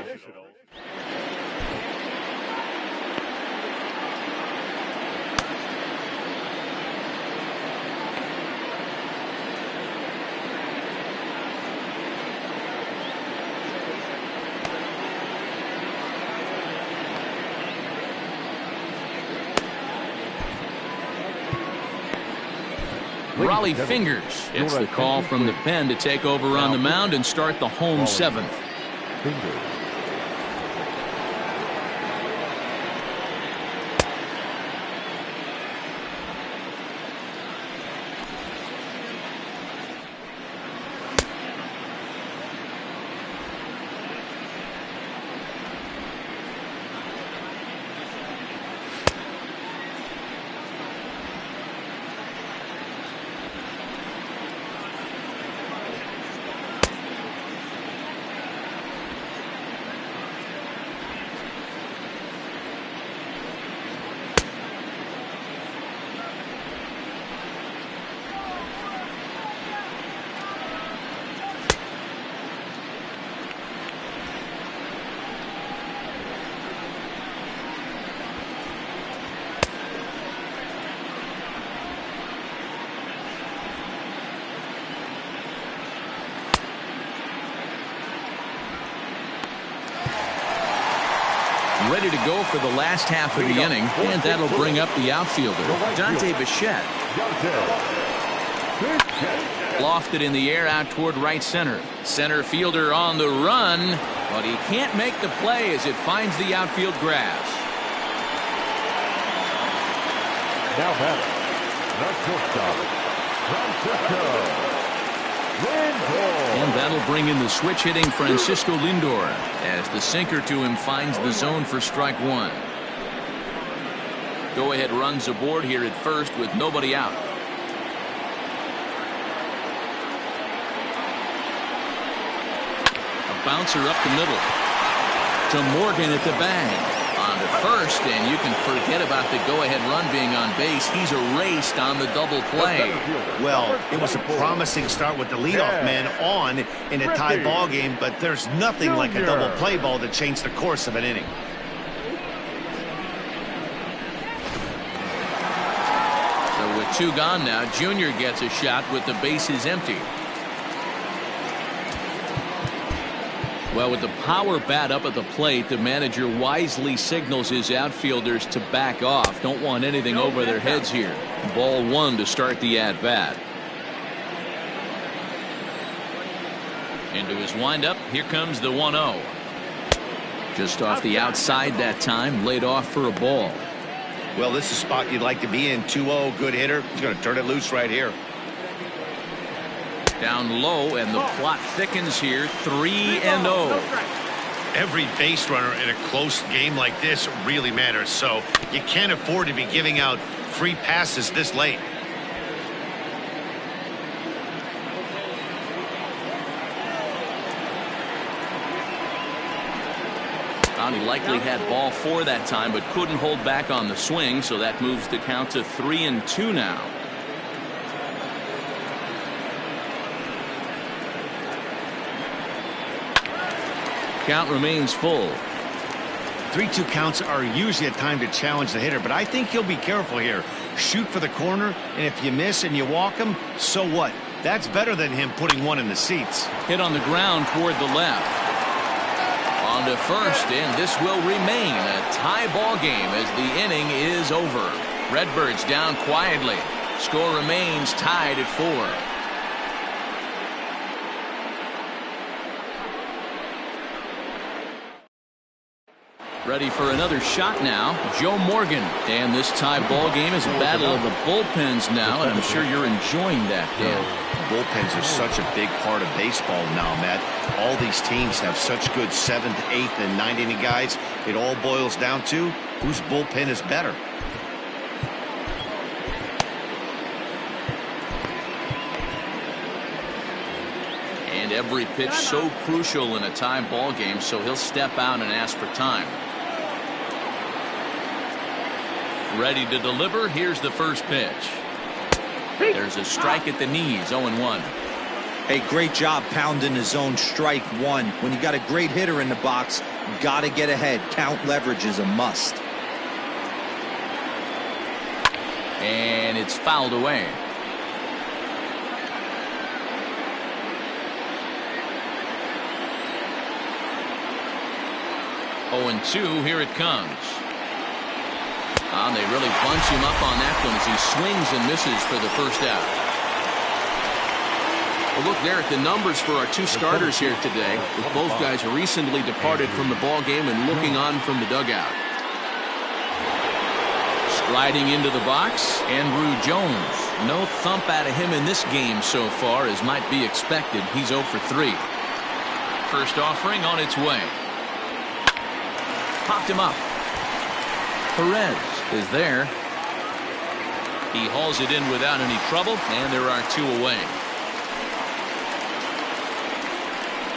Raleigh Fingers gets the call from the pen to take over on the mound and start the home 7th. Ready to go for the last half of the inning, and that'll bring up the outfielder, Dante Bichette. Lofted in the air out toward right center. Center fielder on the run, but he can't make the play as it finds the outfield grass. Now batting, the shortstop, Francisco Lindor. And that'll bring in the switch-hitting Francisco Lindor as the sinker to him finds the zone for strike 1. Go-ahead runs aboard here at first with nobody out. A bouncer up the middle to Morgan at the bag. On to first, and you can forget about the go-ahead run being on base. He's erased on the double play. Well, it was a promising start with the leadoff man on in a tie ball game, but there's nothing like a double play ball to change the course of an inning. So with 2 gone now, Junior gets a shot with the bases empty. Well, with the power bat up at the plate, the manager wisely signals his outfielders to back off. Don't want anything over their heads here. Ball 1 to start the at-bat. Into his windup. Here comes the 1-0. Just off the outside that time. Laid off for a ball. Well, this is a spot you'd like to be in. 2-0, good hitter. He's going to turn it loose right here. Down low, and the plot thickens here. 3-0. Every base runner in a close game like this really matters, so you can't afford to be giving out free passes this late. He likely had ball 4 that time, but couldn't hold back on the swing, so that moves the count to 3-2 now. Count remains full. 3-2 counts are usually a time to challenge the hitter, but I think he'll be careful here. Shoot for the corner, and if you miss and you walk him, so what? That's better than him putting one in the seats. Hit on the ground toward the left. On to first, and this will remain a tie ball game as the inning is over. Redbirds down quietly. Score remains tied at 4. Ready for another shot now, Joe Morgan. And this tie ball game is a battle of the bullpens now, and I'm sure you're enjoying that, Dan. Bullpens are such a big part of baseball now, Matt. All these teams have such good 7th, 8th, and 9th inning guys. It all boils down to whose bullpen is better. And every pitch so crucial in a tie ball game, so he'll step out and ask for time. Ready to deliver. Here's the first pitch. There's a strike at the knees. 0-1. Hey, great job pounding his own strike 1. When you got a great hitter in the box, you got to get ahead. Count leverage is a must. And it's fouled away. Oh, 2. Here it comes. They really bunch him up on that one as he swings and misses for the first out. Well, look there at the numbers for our 2 starters here today, with both guys recently departed from the ball game and looking on from the dugout. Striding into the box, Andrew Jones. No thump out of him in this game so far, as might be expected. He's 0 for 3. First offering on its way. Popped him up. Perez is there. He hauls it in without any trouble, and there are 2 away.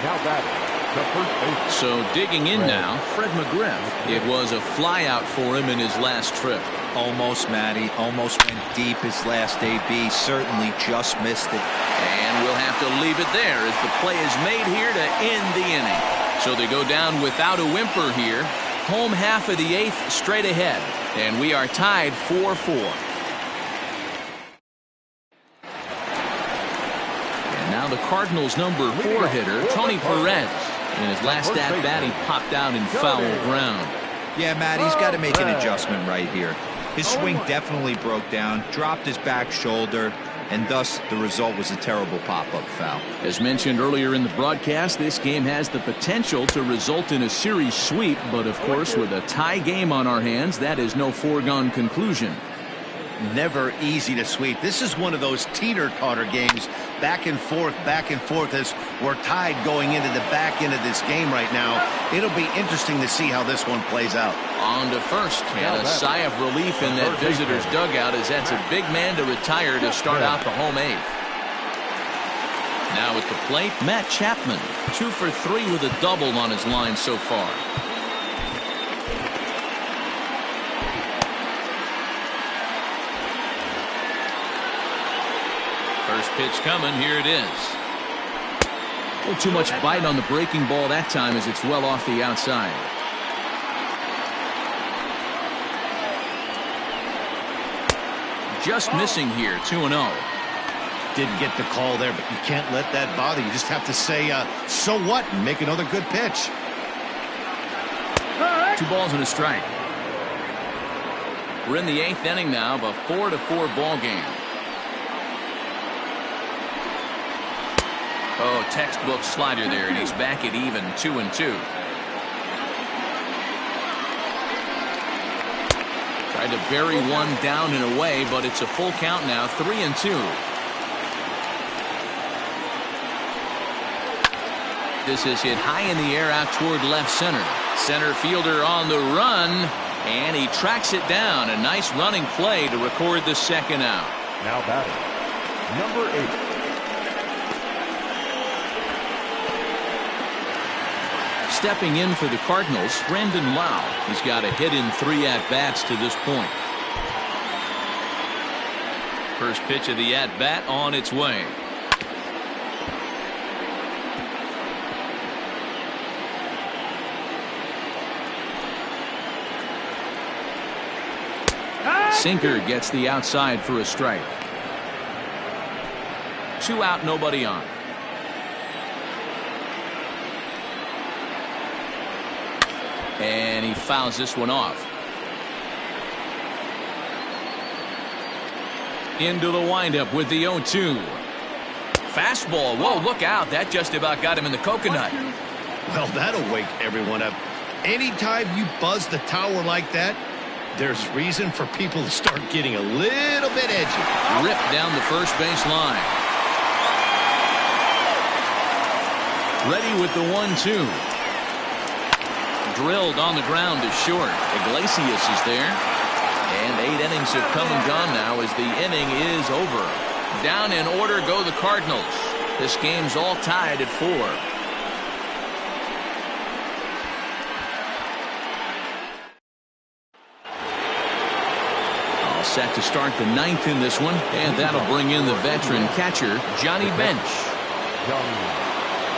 Now batting, the first baseman. So digging in now, Fred McGriff. It was a fly out for him in his last trip. Almost, Matty. Almost went deep his last AB. Certainly just missed it. And we'll have to leave it there as the play is made here to end the inning. So they go down without a whimper here. Home half of the 8th straight ahead, and we are tied 4-4. And now the Cardinals' number 4 hitter, Tony Perez. In his last at bat, he popped out in foul ground. Yeah, Matt, he's got to make an adjustment right here. His swing definitely broke down, dropped his back shoulder, and thus the result was a terrible pop-up foul. As mentioned earlier in the broadcast, this game has the potential to result in a series sweep, but of course with a tie game on our hands, that is no foregone conclusion. Never easy to sweep. This is one of those teeter-totter games, back and forth as we're tied going into the back end of this game right now. It'll be interesting to see how this one plays out. On to first, and a sigh of relief in that visitor's dugout as that's a big man to retire to start out the home 8th. Now at the plate, Matt Chapman, 2 for 3 with a double on his line so far. First pitch coming, here it is. A little too much bite on the breaking ball that time as it's well off the outside. Just missing here, 2-0. Didn't get the call there, but you can't let that bother you. Just have to say, so what, and make another good pitch. 2 balls and a strike. We're in the 8th inning now of a 4-4 ball game. Oh, textbook slider there, and he's back at even 2-2. Tried to bury one down and away, but it's a full count now, 3-2. This is hit high in the air out toward left center. Center fielder on the run, and he tracks it down. A nice running play to record the second out. Now batting, number 8. Stepping in for the Cardinals, Brandon Lau. He's got a hit in 3 at-bats to this point. First pitch of the at-bat on its way. Sinker gets the outside for a strike. 2 out, nobody on. And he fouls this one off. Into the windup with the 0-2. Fastball. Whoa, look out. That just about got him in the coconut. Well, that'll wake everyone up. Anytime you buzz the tower like that, there's reason for people to start getting a little bit edgy. Ripped down the first base line. Ready with the 1-2. Drilled on the ground to short. Iglesias is there. And 8 innings have come and gone now as the inning is over. Down in order go the Cardinals. This game's all tied at 4. All set to start the 9th in this one. And that'll bring in the veteran catcher, Johnny Bench.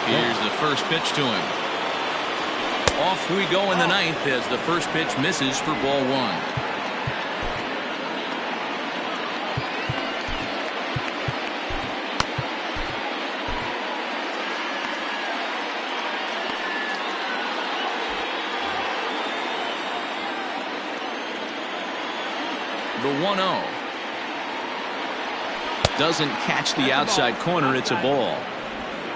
Here's the first pitch to him. Off we go in the 9th as the first pitch misses for ball 1. The 1-0. Doesn't catch the outside corner. It's a ball.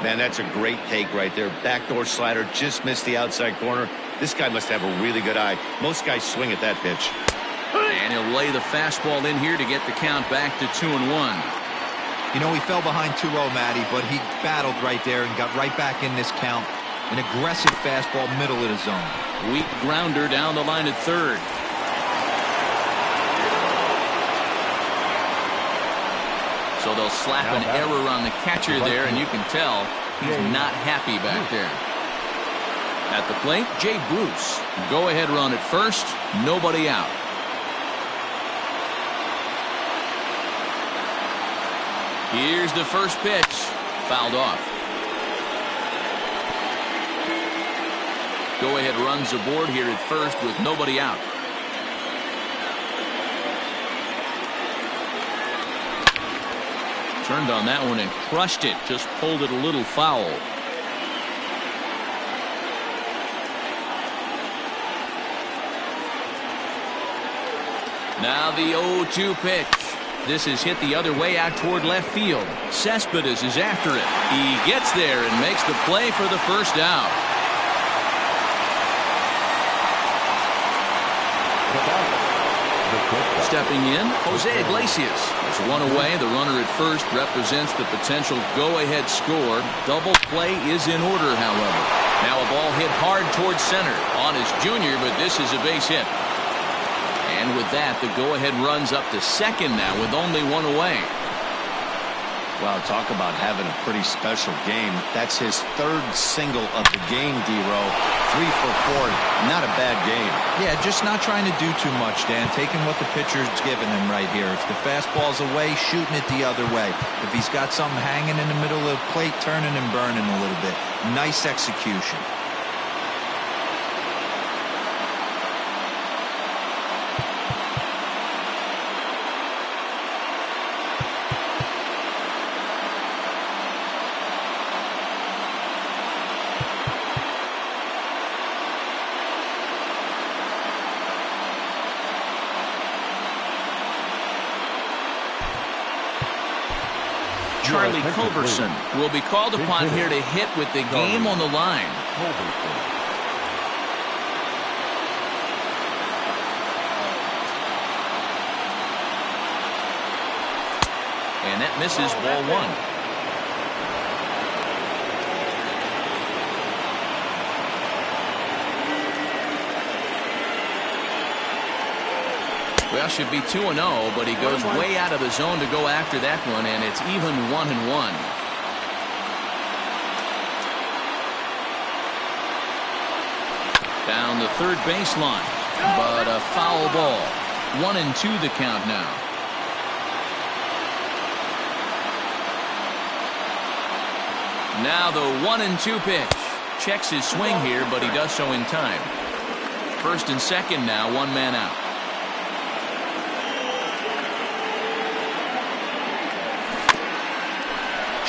Man, that's a great take right there. Backdoor slider just missed the outside corner. This guy must have a really good eye. Most guys swing at that pitch. And he'll lay the fastball in here to get the count back to 2-1. You know, he fell behind 2-0, Matty, but he battled right there and got right back in this count. An aggressive fastball middle of the zone. Weak grounder down the line at third. So they'll slap an error on the catcher there, and you can tell he's not happy back there. At the plate, Jay Bruce. Go ahead run at first. Nobody out. Here's the first pitch. Fouled off. Go ahead runs aboard here at first with nobody out. Turned on that one and crushed it. Just pulled it a little foul. Now the 0-2 pitch. This is hit the other way out toward left field. Cespedes is after it. He gets there and makes the play for the first out. Stepping in, Jose Iglesias. There's one away. The runner at first represents the potential go-ahead score. Double play is in order, however. Now a ball hit hard towards center on his junior, but this is a base hit. And with that, the go-ahead runs up to second now with only one away. Well, talk about having a pretty special game. That's his 3rd single of the game, D-Row. 3 for 4. Not a bad game. Yeah, just not trying to do too much, Dan. Taking what the pitcher's giving him right here. If the fastball's away, shooting it the other way. If he's got something hanging in the middle of the plate, turning and burning a little bit. Nice execution. Charlie Culberson will be called upon here to hit with the game on the line. And that misses ball one. Well, should be 2-0, but he goes way out of the zone to go after that one, and it's even 1-1. Down the third baseline, but a foul ball. 1-2 the count now. Now the 1-2 pitch. Checks his swing here, but he does so in time. First and second now, one man out.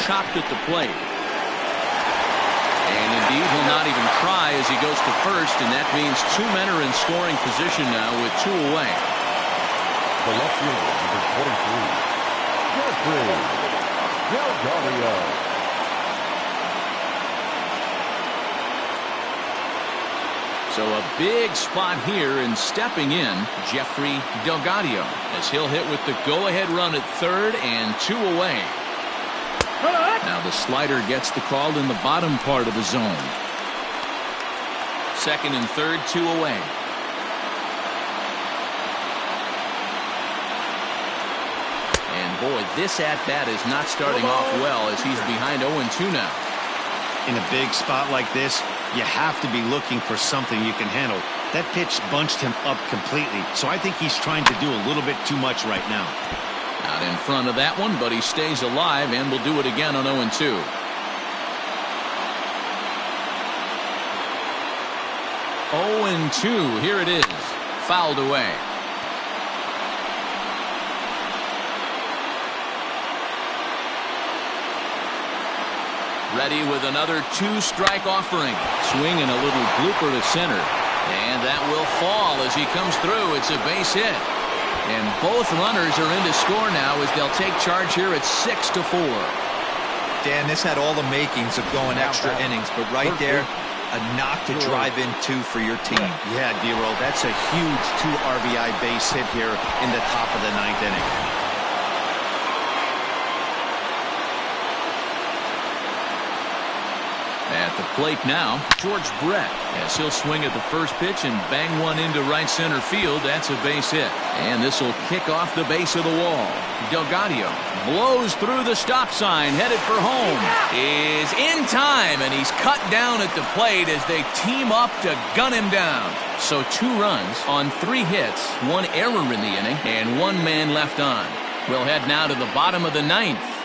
Chopped at the plate. And indeed, he'll not even try as he goes to first, and that means two men are in scoring position now with two away. The left fielder, number 23, So a big spot here, and stepping in, Jeffrey Delgadio, as he'll hit with the go-ahead run at third and two away. Now the slider gets the call in the bottom part of the zone. Second and third, two away. And boy, this at-bat is not starting off well as he's behind 0-2 now. In a big spot like this, you have to be looking for something you can handle. That pitch bunched him up completely, so I think he's trying to do a little bit too much right now. Not in front of that one, but he stays alive and will do it again on 0-2. 0-2, here it is. Fouled away. Ready with another two-strike offering. Swinging a little blooper to center. And that will fall as he comes through. It's a base hit. And both runners are in to score now as they'll take charge here at 6-4. Dan, this had all the makings of going extra innings, but right there, a knock to drive in two for your team. Yeah, D-Roll, that's a huge 2 RBI base hit here in the top of the 9th inning. At the plate now, George Brett, as he'll swing at the first pitch and bang one into right center field. That's a base hit. And this will kick off the base of the wall. Delgadio blows through the stop sign, headed for home. Is in time, and he's cut down at the plate as they team up to gun him down. So 2 runs on 3 hits, 1 error in the inning, and 1 man left on. We'll head now to the bottom of the 9th.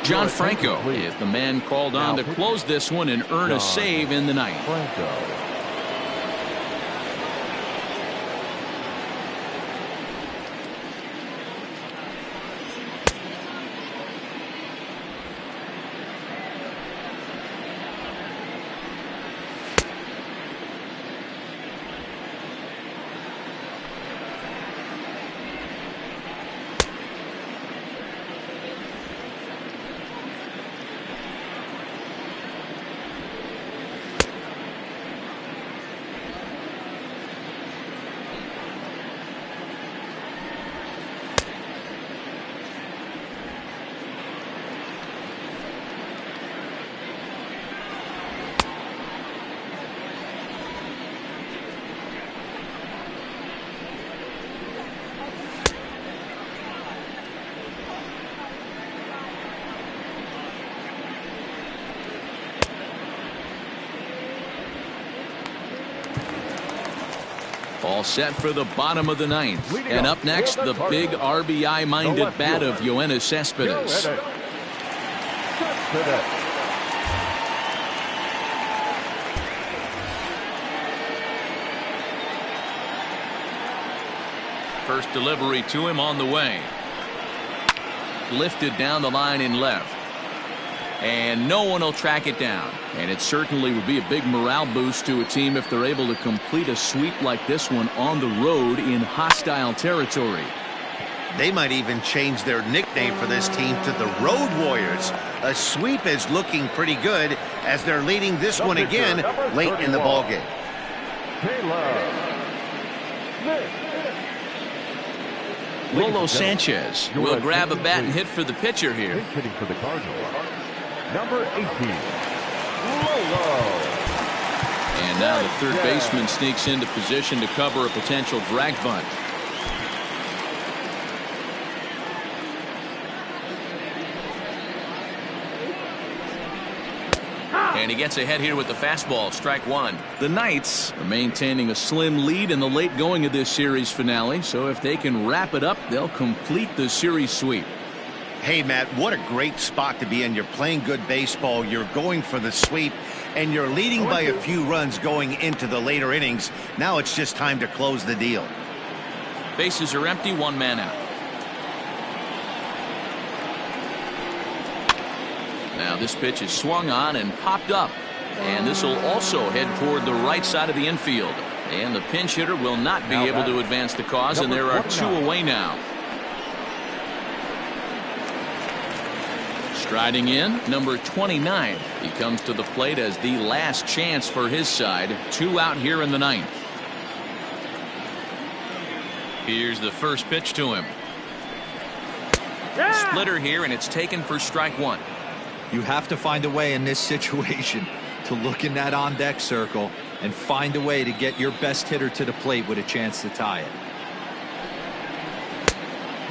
John Franco is the man called on to close this one and earn a save in the 9th. All set for the bottom of the 9th. And up next, the big RBI-minded bat of Yoenis Cespedes. First delivery to him on the way. Lifted down the line in left. And no one will track it down. And it certainly would be a big morale boost to a team if they're able to complete a sweep like this one on the road in hostile territory. They might even change their nickname for this team to the Road Warriors. A sweep is looking pretty good as they're leading this one again late in the ballgame. Lolo Sanchez will grab a bat and hit for the pitcher here. Hitting for the Cardinals, number 18, Lolo. And now the third baseman sneaks into position to cover a potential drag bunt. And he gets ahead here with the fastball, strike one. The Knights are maintaining a slim lead in the late going of this series finale, so if they can wrap it up, they'll complete the series sweep. Hey, Matt, what a great spot to be in. You're playing good baseball, you're going for the sweep, and you're leading by a few runs going into the later innings. Now it's just time to close the deal. Bases are empty, one man out. Now this pitch is swung on and popped up, and this will also head toward the right side of the infield, and the pinch hitter will not be able to advance the cause, and there are two away now. Striding in, number 29. He comes to the plate as the last chance for his side. 2 out here in the ninth. Here's the first pitch to him. Splitter here, and it's taken for strike one. You have to find a way in this situation to look in that on-deck circle and find a way to get your best hitter to the plate with a chance to tie it.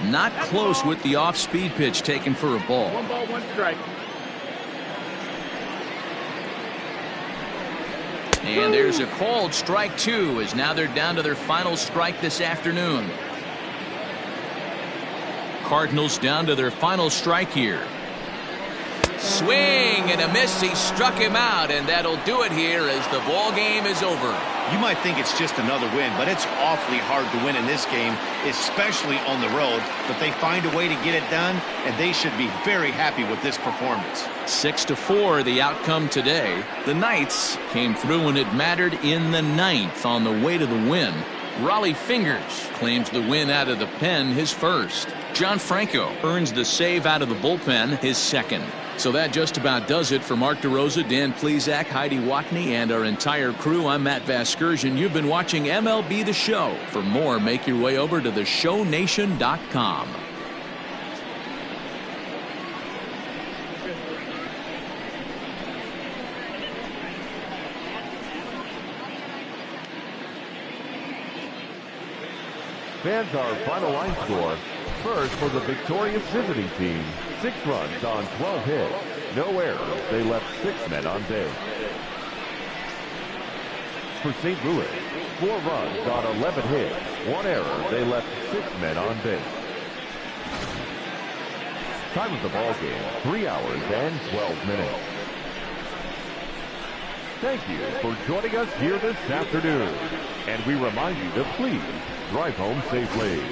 Not close with the off-speed pitch taken for a ball. 1 ball, 1 strike. And there's a called strike two, as now they're down to their final strike this afternoon. Cardinals down to their final strike here. Swing and a miss. He struck him out, and that'll do it here as the ball game is over. You might think it's just another win, but it's awfully hard to win in this game, especially on the road. But they find a way to get it done, and they should be very happy with this performance. 6-4 the outcome today. The Knights came through when it mattered in the ninth on the way to the win. Raleigh Fingers claims the win out of the pen, his first. John Franco earns the save out of the bullpen, his second. So that just about does it for Mark DeRosa, Dan Plesac, Heidi Watney, and our entire crew. I'm Matt Vasgersian. You've been watching MLB The Show. For more, make your way over to theshownation.com. Fans, our final line score. First for the victorious visiting team, 6 runs on 12 hits, no errors. They left 6 men on base. For St. Louis, 4 runs on 11 hits, 1 error. They left 6 men on base. Time of the ball game, 3 hours and 12 minutes. Thank you for joining us here this afternoon. And we remind you to please drive home safely.